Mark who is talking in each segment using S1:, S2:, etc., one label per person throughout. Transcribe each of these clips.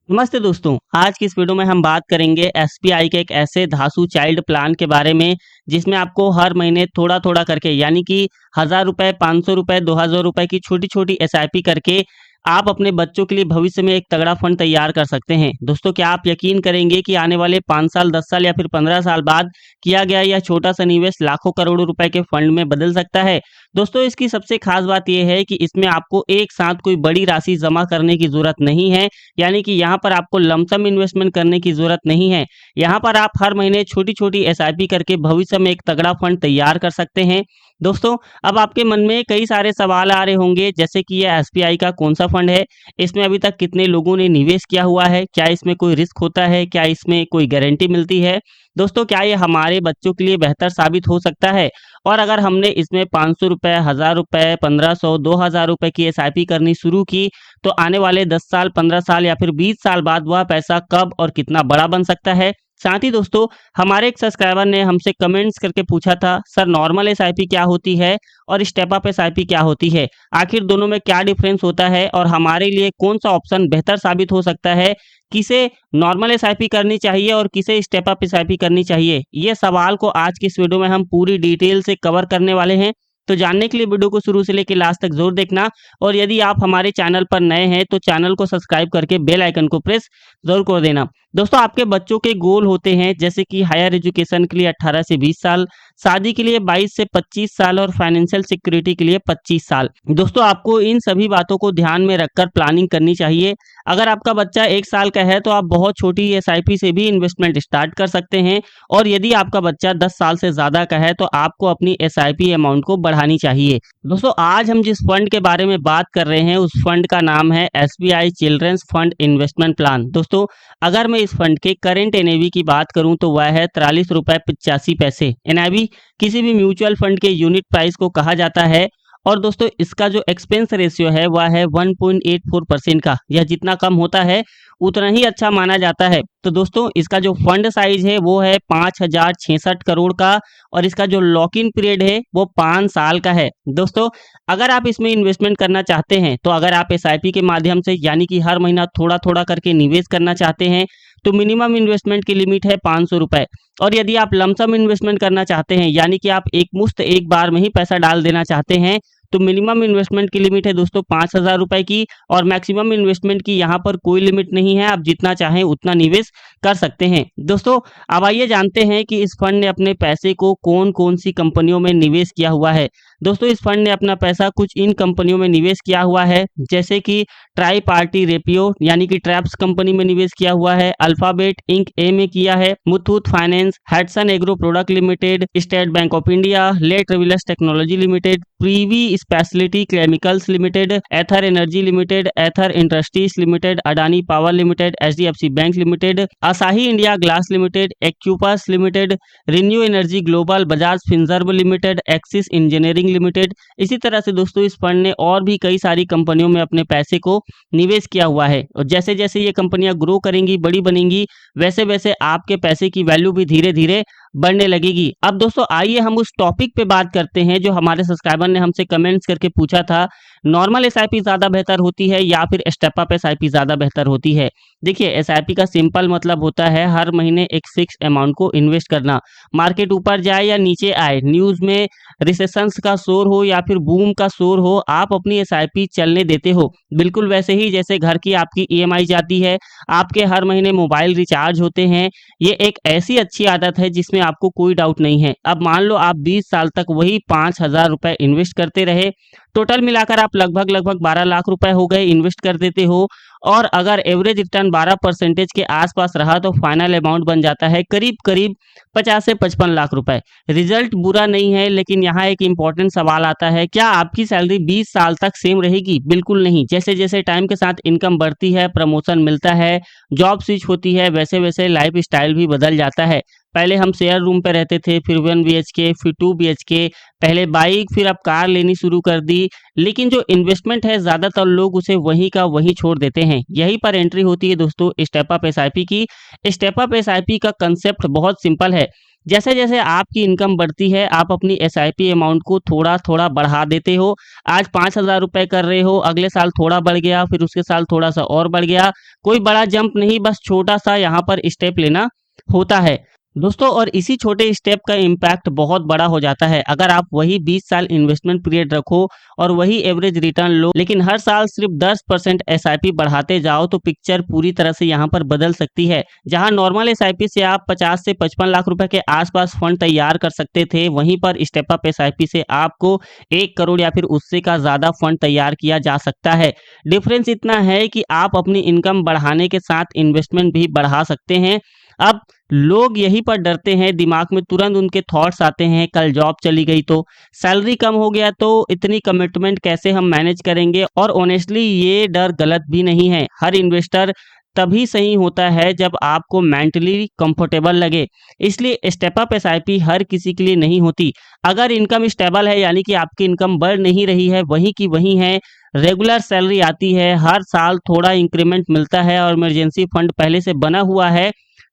S1: नमस्ते दोस्तों, आज की इस वीडियो में हम बात करेंगे एसबीआई के एक ऐसे धासु चाइल्ड प्लान के बारे में जिसमें आपको हर महीने थोड़ा-थोड़ा करके यानी कि ₹1000, ₹500, ₹2000 की छोटी-छोटी एसआईपी करके आप अपने बच्चों के लिए भविष्य में एक तगड़ा फंड तैयार कर सकते हैं। दोस्तों, क्या आप यकीन करेंगे कि आने वाले 5 साल, 10 साल या फिर 15 साल बाद किया गया यह छोटा-सा निवेश लाखों करोड़ों रुपए के फंड में बदल सकता है? दोस्तों, इसकी सबसे खास बात ये है कि इसमें आपको एक साथ कोई बड़ी राशि जमा करने की ज़रूरत नहीं है। यानी कि यहाँ पर आपको लमसम इन्वेस्टमेंट करने की ज़रूरत नहीं है। यहाँ पर आप हर महीने छोटी-छोटी एसआईपी करके भविष्य में एक तगड़ा फंड तैयार कर सकते हैं। दोस्तों, अब आपके मन में कई सारे सवाल आ रहे होंगे जैसे कि ये एसबीआई का कौन-सा फंड है? इसमें अभी तक कितने लोगों ने निवेश किया हुआ है? क्या इसमें कोई रिस्क होता है? क्या इसमें कोई गारंटी मिलती है? दोस्तों, क्या ये हमारे बच्चों के लिए बेहतर साबित हो सकता है? और अगर हमने इसमें ₹500, ₹1000, 1500, ₹2000 की एसआईपी करनी शुरू की तो आने वाले 10 साल, 15 साल या फिर 20 साल बाद वह पैसा कब और कितना बड़ा बन सकता है? साथ ही दोस्तों, हमारे एक सब्सक्राइबर ने हमसे कमेंट्स करके पूछा था, सर नॉर्मल एसआईपी क्या होती है और स्टेप अप एसआईपी क्या होती है? आखिर दोनों में क्या डिफरेंस होता है और हमारे लिए कौन-सा ऑप्शन बेहतर साबित हो सकता है? किसे नॉर्मल एसआईपी करनी चाहिए और किसे स्टेप अप एसआईपी करनी चाहिए? ये सवाल को आज की इस वीडियो में हम पूरी डिटेल से कवर करने वाले हैं। तो जानने के लिए वीडियो को शुरू से लेकर लास्ट तक ज़रूर देखना और यदि आप हमारे चैनल पर नए हैं तो चैनल को सब्सक्राइब करके बेल आइकन को प्रेस ज़रूर कर देना। दोस्तों, आपके बच्चों के गोल होते हैं जैसे कि हायर एजुकेशन के लिए 18 से 20 साल, शादी के लिए 22 से 25 साल और फाइनेंशियल सिक्योरिटी के लिए 25 साल। दोस्तों, आपको इन सभी बातों को ध्यान में रखकर प्लानिंग करनी चाहिए। अगर आपका बच्चा 1 साल का है तो आप बहुत छोटी एसआईपी से भी इन्वेस्टमेंट स्टार्ट कर सकते हैं और यदि आपका बच्चा 10 साल से ज़्यादा का है तो आपको अपनी एसआईपी अमाउंट को बढ़ानी चाहिए। दोस्तों, आज हम जिस फंड के बारे में बात कर रहे हैं उस फंड का नाम है SBI children's fund investment plan. दोस्तों, अगर मैं इस फंड के करंट एनएवी की बात करूं तो वह है ₹43.85। एनएवी किसी भी म्यूचुअल फंड के यूनिट प्राइस को कहा जाता है और दोस्तों, इसका जो एक्सपेंस रेशियो है वह है 1.84% का। यह जितना कम होता है उतना ही अच्छा माना जाता है। तो दोस्तों, इसका जो फंड साइज है वो है 5066 करोड़ का और इसका जो लॉक इन पीरियड है वो 5 साल का है। दोस्तों, अगर आप इसमें इन्वेस्टमेंट करना चाहते हैं तो अगर आप एसआईपी के माध्यम से यानी कि हर महीना थोड़ा-थोड़ा करके निवेश करना चाहते हैं तो मिनिमम इन्वेस्टमेंट की लिमिट है ₹500 और यदि आप लमसम इन्वेस्टमेंट करना चाहते हैं यानी कि आप एक मुश्त एक बार में ही पैसा डाल देना चाहते हैं तो मिनिमम इन्वेस्टमेंट की लिमिट है दोस्तों ₹5000 की और मैक्सिमम इन्वेस्टमेंट की यहाँ पर कोई लिमिट नहीं है। आप जितना चाहें उतना निवेश कर सकते हैं। दोस्तों, अब आइए जानते हैं कि इस फंड ने अपने पैसे को कौन-कौन सी कंपनियों में निवेश किया हुआ है। दोस्तों, इस फंड ने अपना पैसा कुछ इन कंपनियों में निवेश किया हुआ है जैसे कि ट्राई पार्टी रेपियो यानी कि ट्रैप्स कंपनी में निवेश किया हुआ है, अल्फाबेट इंक ए में किया है, Muthoot finance, Hatsun agro product limited, state bank of India, Le travellers technology limited, Privi speciality chemicals limited, Ather energy limited, Ather industries limited, Adani power limited, HDFC bank limited, Asahi India glass limited, एक्यूपास limited, renew energy global, Bajaj Finserv limited, Axis engineering limited. इसी तरह से दोस्तों, इस fund ने और भी कई सारी कंपनियों में अपने पैसे को निवेश किया हुआ है और जैसे जैसे ये कंपनियां ग्रो करेंगी, बड़ी बनेंगी, वैसे वैसे आपके पैसे की वैल्यू भी धीरे धीरे बढ़ने लगेगी। अब दोस्तों, आइए हम उस टॉपिक पे बात करते हैं जो हमारे सब्सक्राइबर ने हमसे कमेंट्स करके पूछा था, नॉर्मल एसआईपी ज़्यादा बेहतर होती है या फिर स्टेप अप एसआईपी ज़्यादा बेहतर होती है? देखिए, एसआईपी का सिंपल मतलब होता है हर महीने एक फिक्स अमाउंट को इन्वेस्ट करना। मार्केट ऊपर जाए या नीचे आए, न्यूज़ में रिसेशंस का शोर हो या फिर बूम का शोर हो, आप अपनी एसआईपी चलने देते हो। बिल्कुल वैसे ही जैसे घर की आपकी ईएमआई जाती है, आपके हर महीने मोबाइल रिचार्ज होते हैं। ये एक ऐसी अच्छी आदत है जिसमें आपको कोई डाउट नहीं है। अब मान लो आप 20 साल तक वही ₹5000 इन्वेस्ट करते रहे, टोटल मिलाकर आप लगभग 12 लाख रुपए हो गए इन्वेस्ट कर देते हो और अगर एवरेज रिटर्न 12% के आसपास रहा तो फाइनल अमाउंट बन जाता है करीब 50 से 55 लाख रुपए। रिजल्ट बुरा नहीं है, लेकिन यहाँ एक इम्पॉर्टेंट सवाल आता है, क्या आपकी सैलरी 20 साल तक सेम रहेगी? बिल्कुल नहीं। जैसे जैसे टाइम के साथ इनकम बढ़ती है, प्रमोशन मिलता है, जॉब स्विच होती है, वैसे वैसे लाइफ स्टाइल भी बदल जाता है। पहले हम शेयर रूम पे रहते थे, फिर 1 बीएचके, फिर 2 बीएचके, पहले बाइक, फिर अब कार लेनी शुरू कर दी। लेकिन जो इन्वेस्टमेंट है ज़्यादातर लोग उसे वहीं का वहीं छोड़ देते हैं। यहीं पर एंट्री होती है दोस्तों स्टेप अप एसआईपी की। स्टेप अप एसआईपी का कंसेप्ट बहुत सिंपल है। जैसे जैसे आपकी इनकम बढ़ती है आप अपनी एसआईपी अमाउंट को थोड़ा थोड़ा बढ़ा देते हो। आज 5,000 रुपए कर रहे हो, अगले साल थोड़ा बढ़ गया, फिर उसके साल थोड़ा सा और बढ़ गया। कोई बड़ा जंप नहीं, बस छोटा सा यहाँ पर स्टेप लेना होता है दोस्तों। और इसी छोटे स्टेप का इम्पैक्ट बहुत बड़ा हो जाता है। अगर आप वही 20 साल इन्वेस्टमेंट पीरियड रखो और वही एवरेज रिटर्न लो, लेकिन हर साल सिर्फ 10% एसआईपी बढ़ाते जाओ, तो पिक्चर पूरी तरह से यहाँ पर बदल सकती है। जहाँ नॉर्मल एसआईपी से आप 50 से 55 लाख रुपए के आसपास फंड तैयार कर सकते थे, वहीं पर स्टेप अप एसआईपी से आपको 1 करोड़ या फिर उससे का ज्यादा फंड तैयार किया जा सकता है। डिफरेंस इतना है कि आप अपनी इनकम बढ़ाने के साथ इन्वेस्टमेंट भी बढ़ा सकते हैं। अब लोग यहीं पर डरते हैं, दिमाग में तुरंत उनके थॉट्स आते हैं, कल जॉब चली गई तो, सैलरी कम हो गया तो, इतनी कमिटमेंट कैसे हम मैनेज करेंगे। और ऑनेस्टली ये डर गलत भी नहीं है। हर इन्वेस्टर तभी सही होता है जब आपको मेंटली कंफर्टेबल लगे। इसलिए स्टेप अप एसआईपी हर किसी के लिए नहीं होती। अगर इनकम स्टेबल है, यानी कि आपकी इनकम बढ़ नहीं रही है, वहीं की वहीं है, रेगुलर सैलरी आती है, हर साल थोड़ा इंक्रीमेंट मिलता है और इमरजेंसी फंड पहले से बना हुआ है,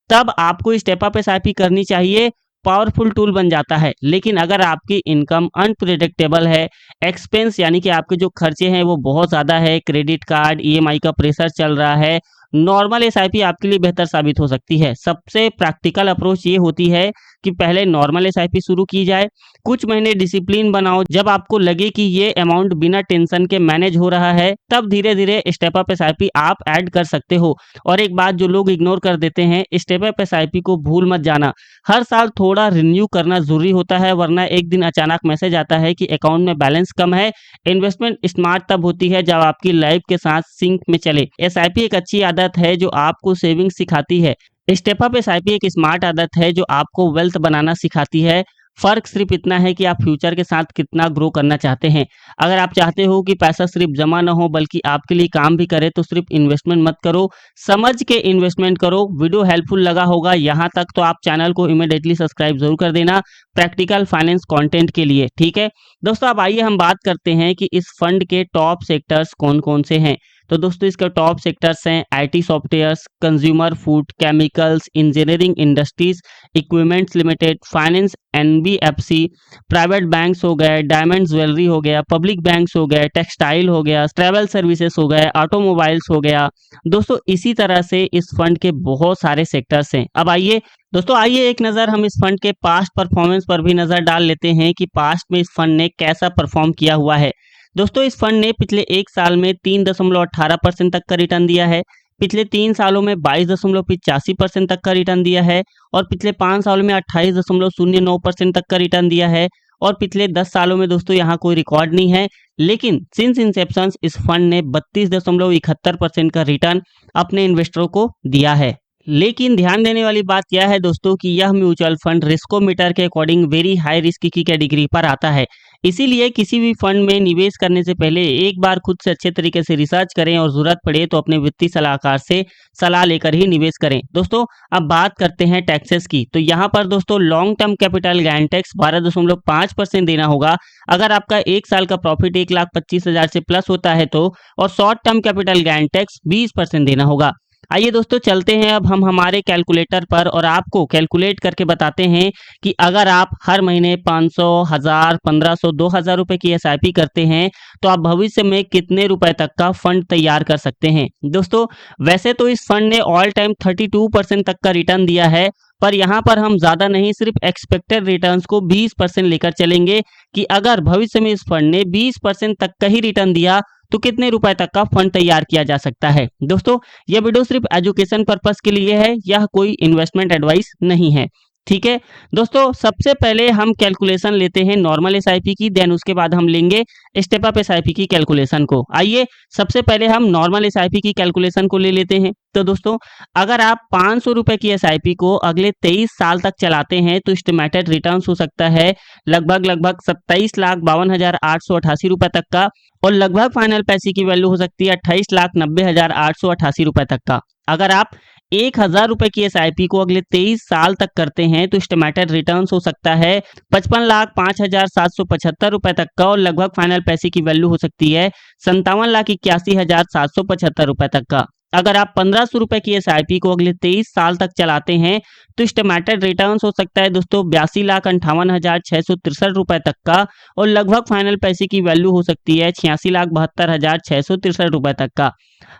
S1: तब आपको स्टेप अप एसआईपी करनी चाहिए। पावरफुल टूल बन जाता है। लेकिन अगर आपकी इनकम अनप्रिडिक्टेबल है, एक्सपेंस यानी कि आपके जो खर्चे हैं वो बहुत ज़्यादा है, क्रेडिट कार्ड ईएमआई का प्रेशर चल रहा है, नॉर्मल एसआईपी आपके लिए बेहतर साबित हो सकती है। सबसे प्रैक्टिकल अप्रोच ये होती है कि पहले नॉर्मल एसआईपी शुरू की जाए, कुछ महीने डिसिप्लिन बनाओ, जब आपको लगे कि ये अमाउंट बिना टेंशन के मैनेज हो रहा है, तब धीरे धीरे स्टेप अप एसआईपी आप ऐड कर सकते हो। और एक बात जो लोग इग्नोर कर देते हैं, स्टेप अप एसआईपी को भूल मत जाना, हर साल थोड़ा रिन्यू करना जरूरी होता है, वरना एक दिन अचानक मैसेज आता है कि अकाउंट में बैलेंस कम है। इन्वेस्टमेंट स्मार्ट तब होती है जब आपकी लाइफ के साथ सिंक में चले। एसआईपी एक अच्छी आदत है जो आपको सेविंग सिखाती है। स्टेप अप एसआईपी एक स्मार्ट आदत है जो आपको वेल्थ बनाना सिखाती है। फर्क सिर्फ इतना है कि आप फ्यूचर के साथ कितना ग्रो करना चाहते हैं। अगर आप चाहते हो कि पैसा सिर्फ जमा ना हो बल्कि आपके लिए काम भी करे, तो सिर्फ इन्वेस्टमेंट मत करो, समझ के इन्वेस्टमेंट करो। वीडियो हेल्पफुल लगा होगा यहाँ तक तो आप चैनल को इमीडिएटली सब्सक्राइब जरूर कर देना प्रैक्टिकल फाइनेंस कंटेंट के लिए, ठीक है दोस्तों। अब आइए हम बात करते हैं कि इस फंड के टॉप सेक्टर्स कौन कौन से हैं। तो दोस्तों इसके टॉप सेक्टर्स हैं IT softwares, consumer food, chemicals, engineering industries, equipments limited, finance, NBFC, private banks हो गए, डायमंड ज्वेलरी हो गया, पब्लिक बैंक्स हो गए, टेक्सटाइल हो गया, ट्रैवल सर्विसेज हो गए, ऑटोमोबाइल्स हो गया। दोस्तों इसी तरह से इस फंड के बहुत सारे सेक्टर्स हैं। अब आइए दोस्तों, आइए एक नज़र हम इस फंड के पास्ट परफॉर्मेंस पर भी नज़र डाल लेते हैं कि पास्ट में इस फंड ने कैसा परफॉर्म किया हुआ है। दोस्तों इस फंड ने पिछले एक साल में 3.18% तक का रिटर्न दिया है, पिछले 3 सालों में 22.85% तक का रिटर्न दिया है, और पिछले 5 सालों में 28.09% तक का रिटर्न दिया है, और पिछले 10 सालों में दोस्तों यहाँ कोई रिकॉर्ड नहीं है। लेकिन सिंस इंसेप्शन इस फंड ने 32.71% का रिटर्न अपने इन्वेस्टरों को दिया है। लेकिन ध्यान देने वाली बात यह है दोस्तों कि यह म्यूचुअल फंड रिस्कोमीटर के अकॉर्डिंग वेरी हाई रिस्क की कैटेगरी पर आता है। इसीलिए किसी भी फंड में निवेश करने से पहले एक बार खुद से अच्छे तरीके से रिसर्च करें और जरूरत पड़े तो अपने वित्तीय सलाहकार से सलाह लेकर ही निवेश करें। दोस्तों अब बात करते हैं टैक्सेस की। तो यहाँ पर दोस्तों long term capital gain tax 12.5% देना होगा अगर आपका एक साल का प्रॉफिट 1,25,000 से प्लस होता है तो, और short term capital gain tax 20% देना होगा। आइए दोस्तों चलते हैं अब हम हमारे कैलकुलेटर पर और आपको कैलकुलेट करके बताते हैं कि अगर आप हर महीने 500, 1000, 1500, 2000 रुपए की एसआईपी करते हैं तो आप भविष्य में कितने रुपए तक का फंड तैयार कर सकते हैं। दोस्तों वैसे तो इस फंड ने ऑल टाइम 32% तक का रिटर्न दिया है, पर यहाँ पर हम ज्यादा नहीं सिर्फ एक्सपेक्टेड रिटर्न्स को 20% लेकर चलेंगे कि अगर भविष्य में इस फंड ने 20% तक का ही रिटर्न दिया तो कितने रुपए तक का फंड तैयार किया जा सकता है। दोस्तों यह वीडियो सिर्फ एजुकेशन पर्पस के लिए है, यह कोई इन्वेस्टमेंट एडवाइस नहीं है, ठीक है दोस्तों। सबसे पहले हम कैलकुलेशन लेते हैं नॉर्मल एसआईपी की, देन उसके बाद हम लेंगे स्टेप अप एसआईपी की कैलकुलेशन को। आइए सबसे पहले हम नॉर्मल एसआईपी की कैलकुलेशन को ले लेते हैं। तो दोस्तों अगर आप 500 रुपए की एसआईपी को अगले 23 साल तक चलाते हैं तो एस्टिमेटेड रिटर्न हो सकता है लगभग 27,52,888 रुपए तक का, और लगभग फाइनल पैसे की वैल्यू हो सकती है 28,90,888 रुपए तक का। अगर आप 1,000 रुपए की एसआईपी को अगले 23 साल तक करते हैं तो एस्टिमेटेड रिटर्न हो सकता है 55,05,775 रुपए तक का, और लगभग फाइनल पैसे की वैल्यू हो सकती है 57,81,775 रुपए तक का। अगर आप 1500 रुपए की SIP को अगले 23 साल तक चलाते हैं तो एस्टिमेटेड रिटर्न्स हो सकता है दोस्तों 82,58,663 रुपए तक का, और लगभग फाइनल पैसे की वैल्यू हो सकती है 86,72,663 रुपए तक का।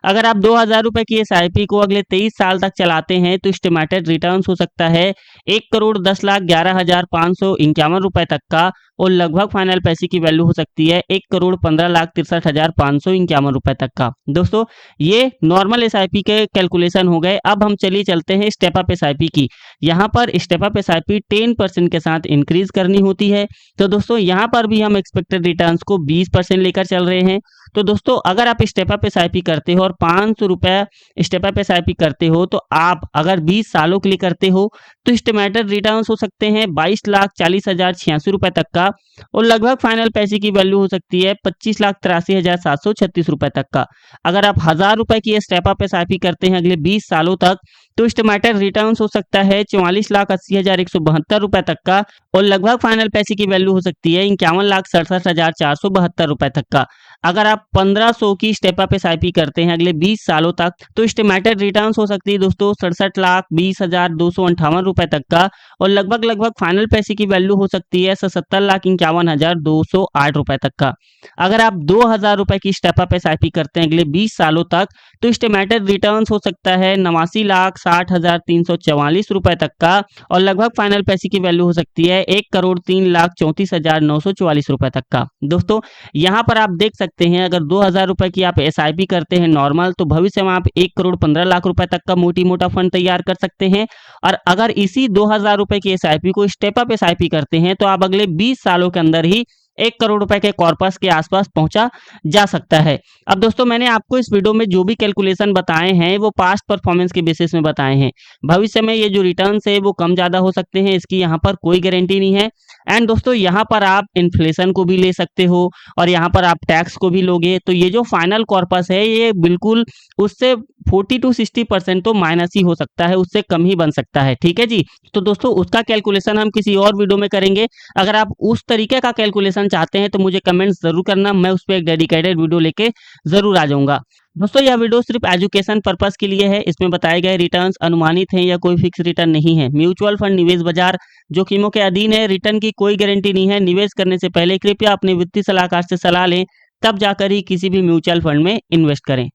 S1: अगर आप 2000 रुपए की SIP को अगले 23 साल तक चलाते हैं तो एस्टिमेटेड रिटर्न्स हो सकता है 1,10,11,551 रुपए तक का, और लगभग फाइनल पैसे की वैल्यू हो सकती है 1,15,63,551 रुपए तक का। दोस्तों ये नॉर्मल SIP के कैलकुलेशन हो गए। अब हम चलिए चलते हैं स्टेप अप SIP की। यहाँ पर स्टेप अप SIP 10% के साथ इंक्रीज करनी होती है। तो दोस्तों यहाँ पर भी हम एक्सपेक्टेड रिटर्न्स को 20% लेकर चल रहे हैं। तो दोस्तों अगर आप स्टेप अप SIP करते हो और 500 रुपए स्टेप अप SIP करते हो, तो आप अगर 20 सालों के लिए करते हो तो एस्टिमेटेड रिटर्न्स हो सकते हैं 22,40,086 रुपए तक का, और लगभग फाइनल पैसे की वैल्यू हो सकती है 25,83,736 रुपए तक का। अगर आप 1000 रुपए की स्टेप अप SIP करते हैं अगले 20 सालों तक तो एस्टिमेटेड रिटर्न्स हो सकता है 44,80,172 रुपए तक का, और लगभग फाइनल पैसे की वैल्यू हो सकती है 51,67,472 रुपए तक का। अगर आप 1500 की स्टेप अप SIP करते हैं अगले 20 सालों तक तो एस्टिमेटेड रिटर्न्स हो सकती है दोस्तों 67,20,258 रुपए तक का, और लगभग फाइनल पैसे की वैल्यू हो सकती है 77,51,208 रुपए तक का। अगर आप 2000 रुपए की स्टेप अप SIP करते हैं अगले 20 सालों तक तो एस्टिमेटेड रिटर्न्स हो सकता है 89,60,344 रुपए तक का, और लगभग फाइनल पैसे की वैल्यू हो सकती है 1,03,34,944 रुपए तक का। दोस्तों यहाँ पर आप देख सकते हैं अगर 2000 रुपए की आप SIP करते हैं नॉर्मल, तो भविष्य में आप 1,15,00,000 रुपए तक का मोटी मोटा फंड तैयार कर सकते हैं। और अगर इसी 2000 रुपए की SIP को स्टेप अप SIP करते हैं तो आप अगले 20 सालों के अंदर ही 1 करोड़ रुपए के कॉर्पस के आसपास पहुंचा जा सकता है। अब दोस्तों मैंने आपको इस वीडियो में जो भी कैलकुलेशन बताए हैं वो पास्ट परफॉर्मेंस के बेसिस में बताए हैं। भविष्य में ये जो रिटर्न्स है वो कम ज्यादा हो सकते हैं, इसकी यहाँ पर कोई गारंटी नहीं है। एंड दोस्तों यहाँ पर आप इन्फ्लेशन को भी ले सकते हो और यहाँ पर आप टैक्स को भी लोगे, तो ये जो फाइनल कॉर्पस है ये बिल्कुल उससे 40 to 60% तो माइनस ही हो सकता है, उससे कम ही बन सकता है। ठीक है जी, तो दोस्तों उसका कैलकुलेशन हम किसी और वीडियो में करेंगे। अगर आप उस तरीके का कैलकुलेशन चाहते हैं तो मुझे कमेंट्स जरूर करना, मैं उस पर एक डेडिकेटेड वीडियो लेके जरूर आ जाऊंगा। दोस्तों यह वीडियो सिर्फ एजुकेशन पर्पस के लिए है, इसमें बताए गए रिटर्न्स अनुमानित हैं या कोई फिक्स रिटर्न नहीं है। म्यूचुअल फंड निवेश बाजार जोखिमों के अधीन है, रिटर्न की कोई गारंटी नहीं है। निवेश करने से पहले कृपया अपने वित्तीय सलाहकार से सलाह लें, तब जाकर ही किसी भी म्यूचुअल फंड में इन्वेस्ट करें।